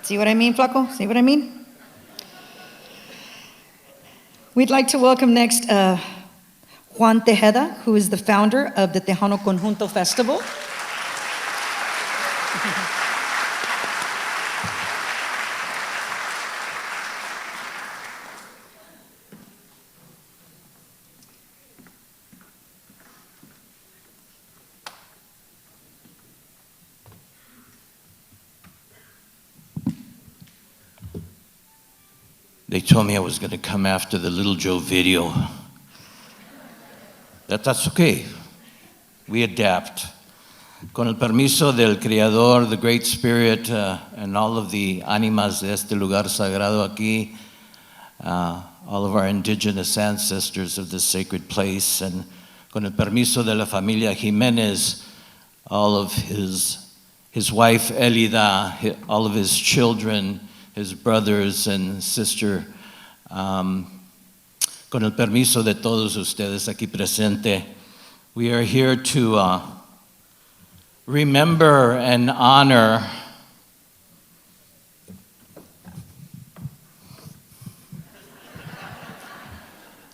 See what I mean, Flaco? See what I mean? We'd like to welcome next Juan Tejeda, who is the founder of the Tejano Conjunto Festival. They told me I was going to come after the Little Joe video. That's okay. We adapt. Con el permiso del Creador, the Great Spirit, and all of the ánimas de este lugar sagrado aquí, all of our indigenous ancestors of this sacred place, and con el permiso de la familia Jimenez, all of his wife Elida, all of his children, his brothers and sister, con el permiso de todos ustedes aquí presente, we are here to remember and honor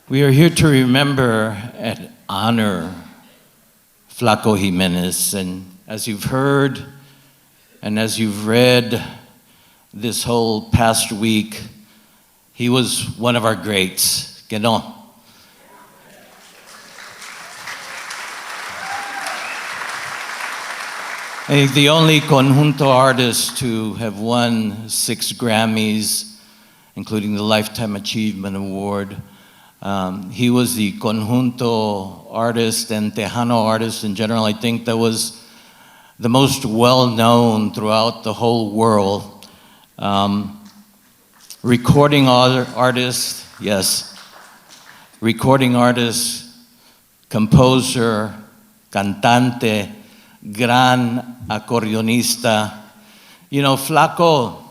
and honor Flaco Jimenez. And as you've heard and as you've read this whole past week, he was one of our greats, que no? I think the only conjunto artist to have won 6 Grammys, including the Lifetime Achievement Award. He was the conjunto artist and Tejano artist in general. I think that was the most well-known throughout the whole world. Recording artist, yes. Recording artist, composer, cantante, gran acordeonista. You know, Flaco,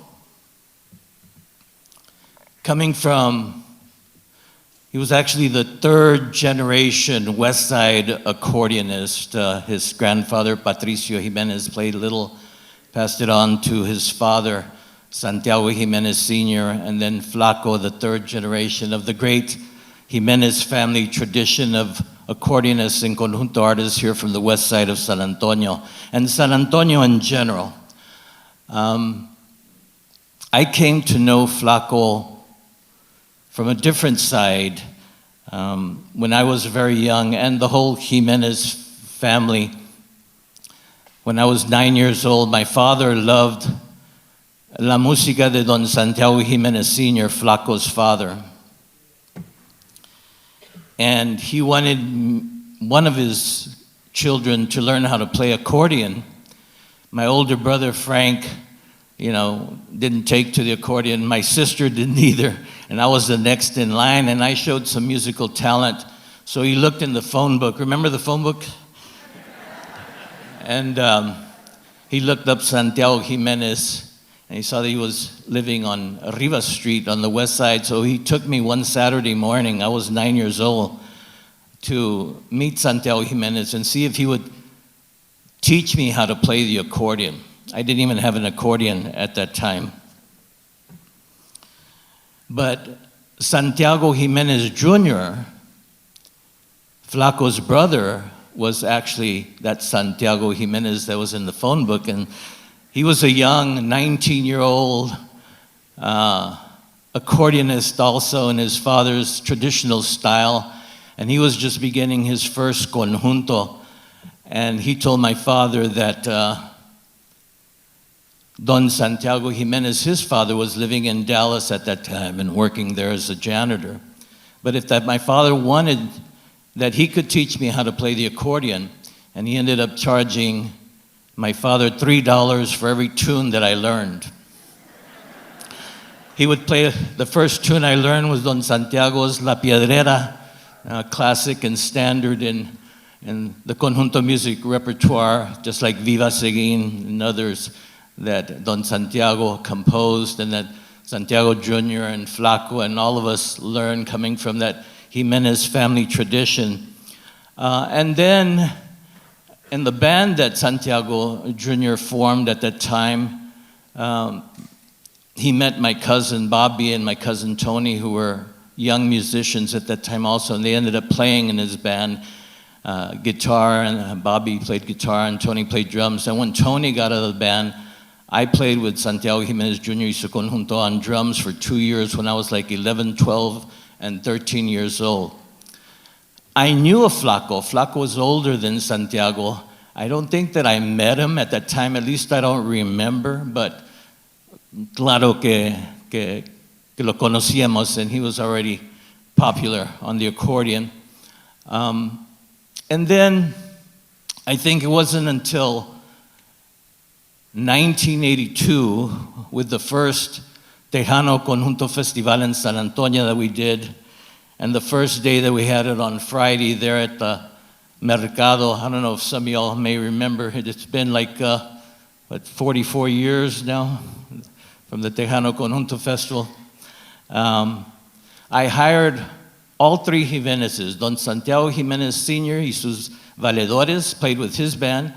he was actually the 3rd generation West Side accordionist. His grandfather, Patricio Jimenez, played a little, passed it on to his father, Santiago Jimenez Sr., and then Flaco, the 3rd generation of the great Jimenez family tradition of accordionists and conjunto artists here from the west side of San Antonio, and San Antonio in general. I came to know Flaco from a different side when I was very young, and the whole Jimenez family. When I was 9 years old, my father loved la música de Don Santiago Jimenez Sr., Flaco's father. And he wanted one of his children to learn how to play accordion. My older brother, Frank, didn't take to the accordion. My sister didn't either. And I was the next in line, and I showed some musical talent. So he looked in the phone book. Remember the phone book? And he looked up Santiago Jimenez, and he saw that he was living on Rivas Street on the west side. So he took me one Saturday morning, I was 9 years old, to meet Santiago Jimenez and see if he would teach me how to play the accordion. I didn't even have an accordion at that time. But Santiago Jimenez Jr., Flaco's brother, was actually that Santiago Jimenez that was in the phone book. And he was a young 19-year-old accordionist also in his father's traditional style. And he was just beginning his first conjunto. And he told my father that Don Santiago Jimenez, his father, was living in Dallas at that time and working there as a janitor. But my father wanted that he could teach me how to play the accordion, and he ended up charging my father $3 for every tune that I learned. He would play, the first tune I learned was Don Santiago's La Piedrera, classic and standard in the conjunto music repertoire, just like Viva Seguin and others that Don Santiago composed and that Santiago Jr. and Flaco and all of us learned coming from that Jimenez family tradition. And then in the band that Santiago Jr. formed at that time, he met my cousin Bobby and my cousin Tony, who were young musicians at that time also, and they ended up playing in his band guitar, and Bobby played guitar and Tony played drums. And when Tony got out of the band, I played with Santiago Jimenez Jr. y su conjunto on drums for 2 years when I was like 11, 12, and 13 years old. I knew of Flaco. Flaco was older than Santiago. I don't think that I met him at that time, at least I don't remember, but claro que lo conocíamos, and he was already popular on the accordion. And then I think it wasn't until 1982, with the first Tejano Conjunto Festival in San Antonio that we did, and the first day that we had it on Friday there at the Mercado. I don't know if some of y'all may remember it. It's been like, 44 years now from the Tejano Conjunto Festival. I hired all three Jimenezes. Don Santiago Jimenez Sr. y sus valedores played with his band.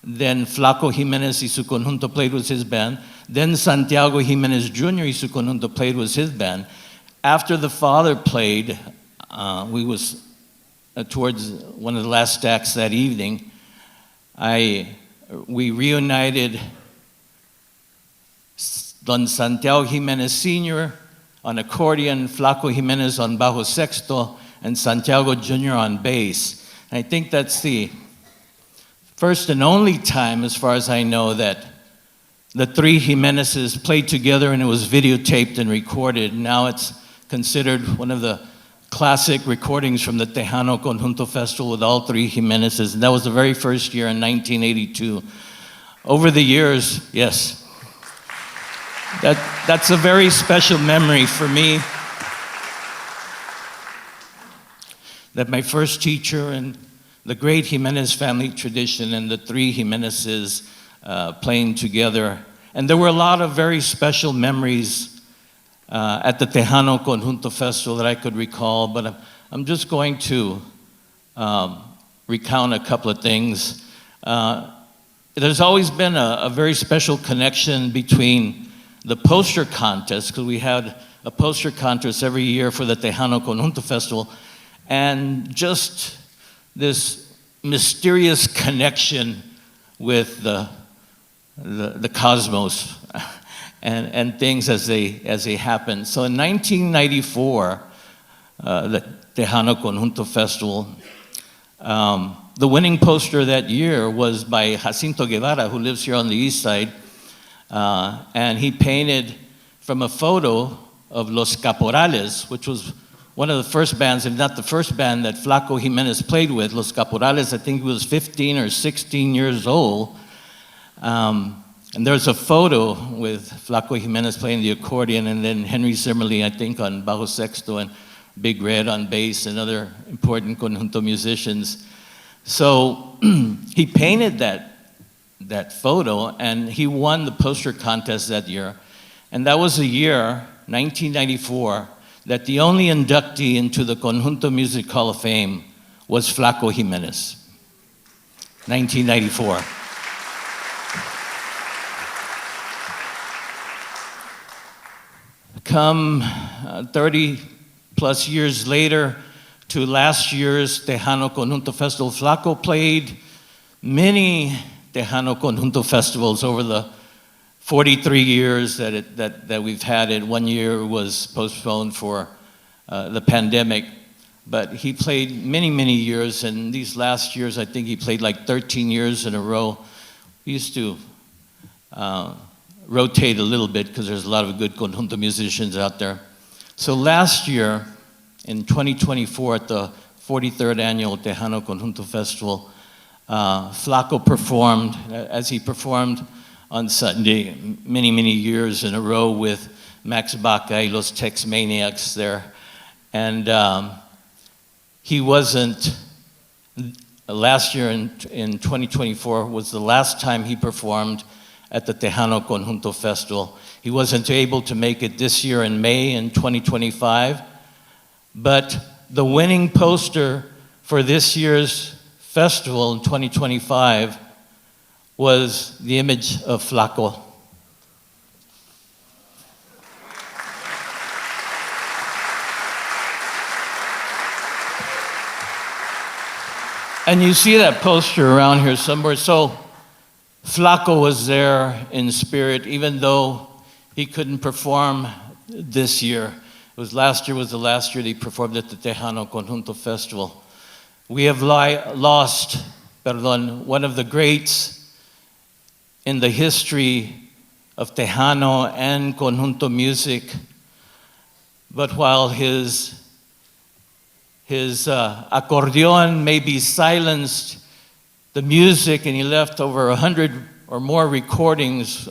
Then Flaco Jimenez y su conjunto played with his band. Then Santiago Jimenez Jr. y su conjunto played with his band. After the father played, we was towards one of the last acts that evening, we reunited Don Santiago Jimenez Sr. on accordion, Flaco Jimenez on bajo sexto, and Santiago Jr. on bass. And I think that's the first and only time, as far as I know, that the three Jimenezes played together and it was videotaped and recorded. Now it's considered one of the classic recordings from the Tejano Conjunto Festival with all three Jimenezes. And that was the very first year in 1982. Over the years, yes, that's a very special memory for me. That my first teacher and the great Jimenez family tradition and the three Jimenezes playing together. And there were a lot of very special memories at the Tejano Conjunto Festival that I could recall, but I'm just going to recount a couple of things. There's always been a very special connection between the poster contest, because we had a poster contest every year for the Tejano Conjunto Festival, and just this mysterious connection with the cosmos and things as they happen. So in 1994, the Tejano Conjunto Festival, the winning poster that year was by Jacinto Guevara, who lives here on the east side, and he painted from a photo of Los Caporales, which was one of the first bands, if not the first band that Flaco Jimenez played with. Los Caporales, I think he was 15 or 16 years old. And there's a photo with Flaco Jimenez playing the accordion, and then Henry Zimmerly, I think, on bajo sexto, and Big Red on bass, and other important conjunto musicians. So he painted that photo, and he won the poster contest that year. And that was the year, 1994, that the only inductee into the Conjunto Music Hall of Fame was Flaco Jimenez. 1994. Come 30 plus years later to last year's Tejano Conjunto Festival, Flaco played many Tejano Conjunto festivals over the 43 years that we've had it. 1 year was postponed for the pandemic, but he played many, many years, and these last years, I think he played like 13 years in a row. We used to rotate a little bit because there's a lot of good conjunto musicians out there. So last year, in 2024, at the 43rd annual Tejano Conjunto Festival, Flaco performed, as he performed on Sunday, many, many years in a row with Max Baca y Los Texmaniacs there. And he wasn't, last year in 2024 was the last time he performed at the Tejano Conjunto Festival. He wasn't able to make it this year in May in 2025, but the winning poster for this year's festival in 2025 was the image of Flaco. And you see that poster around here somewhere. So Flaco was there in spirit, even though he couldn't perform this year. Last year was the last year that he performed at the Tejano Conjunto Festival. We have lost one of the greats in the history of Tejano and Conjunto music. But while his accordion may be silenced, the music, and he left over 100 or more recordings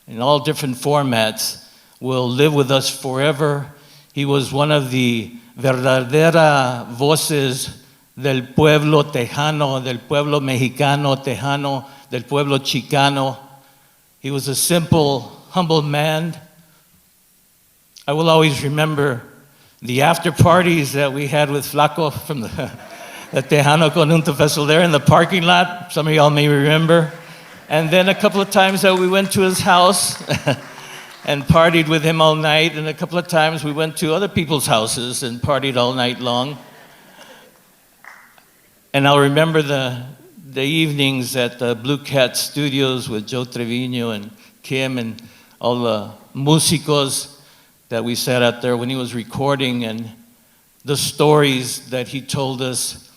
in all different formats, will live with us forever. He was one of the verdadera voces del pueblo tejano, del pueblo mexicano tejano, del pueblo chicano. He was a simple, humble man. I will always remember the after parties that we had with Flaco from the Tejano Conjunto Festival there in the parking lot. Some of y'all may remember. And then a couple of times that we went to his house and partied with him all night. And a couple of times we went to other people's houses and partied all night long. And I'll remember the evenings at the Blue Cat Studios with Joe Trevino and Kim and all the músicos that we sat out there when he was recording, and the stories that he told us,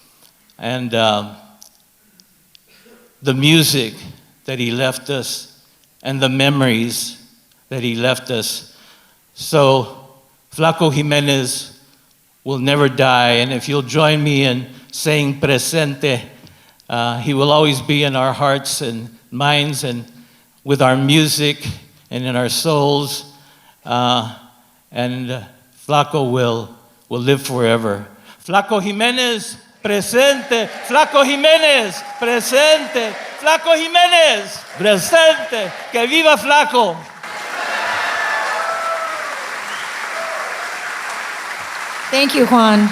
and the music that he left us, and the memories that he left us. So Flaco Jimenez will never die, and if you'll join me in saying presente, he will always be in our hearts and minds and with our music and in our souls. And Flaco will live forever. Flaco Jimenez, presente. Flaco Jimenez, presente. Flaco Jimenez, presente. Que viva Flaco. Thank you, Juan.